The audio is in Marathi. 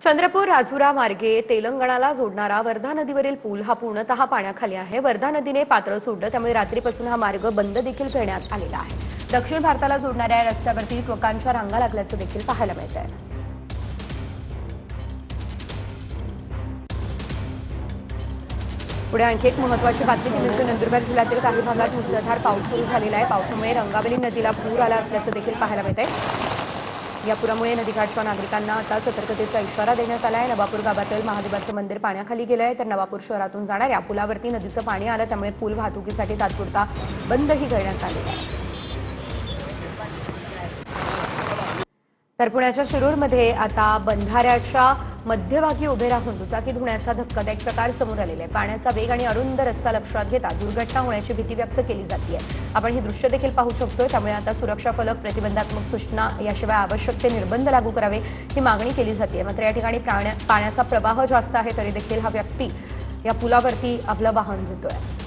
चंद्रपूर राजुरा मार्गे तेलंगणाला जोडणारा वर्धा नदीवरील पूल हा पूर्णतः पाण्याखाली आहे। वर्धा नदीने पात्र सोडलं, त्यामुळे रात्रीपासून हा मार्ग बंद देखील करण्यात आलेला आहे। दक्षिण भारताला जोडणाऱ्या या रस्त्यावरती ट्रकांच्या रांगा लागल्याचं देखील पाहायला मिळतंय। पुढे आणखी एक महत्त्वाची बातमी ती म्हणजे नंदुरबार जिल्ह्यातील काही भागात मुसळधार पाऊस सुरू झालेला आहे। पावसामुळे रंगावली नदीला पूर आला असल्याचं देखील पाहायला मिळतंय। या पुरामुळे नदीकाठच्या नागरिकांना आता सतर्कतेचा इशारा देण्यात आला आहे। नवापूर गावातील महादेवाचं मंदिर पाण्याखाली गेलं आहे, तर नवापूर शहरातून जाणाऱ्या पुलावरती नदीचं पाणी आलं, त्यामुळे पूल वाहतुकीसाठी तात्पुरता बंदही करण्यात आलेला आहे। तर पुण्याच्या शिरूरमध्ये आता बंधाऱ्याच्या मध्यभागी उभे राहून दुचाकी धुण्याचा धक्कादायक प्रकार समोर आलेला आहे। पाण्याचा वेग आणि अरुंद रस्ता लक्षात घेता दुर्घटना होण्याची भीती व्यक्त केली जाते। आपण ही दृश्य देखील पाहू शकतोय, त्यामुळे आता सुरक्षा फलक, प्रतिबंधात्मक सूचना याशिवाय आवश्यक ते निर्बंध लागू करावे ही मागणी केली जाते। मात्र या ठिकाणी पाण्याचा प्रवाह जास्त आहे तरी देखील हा व्यक्ती या पुलावरती आपलं वाहन धुतोय।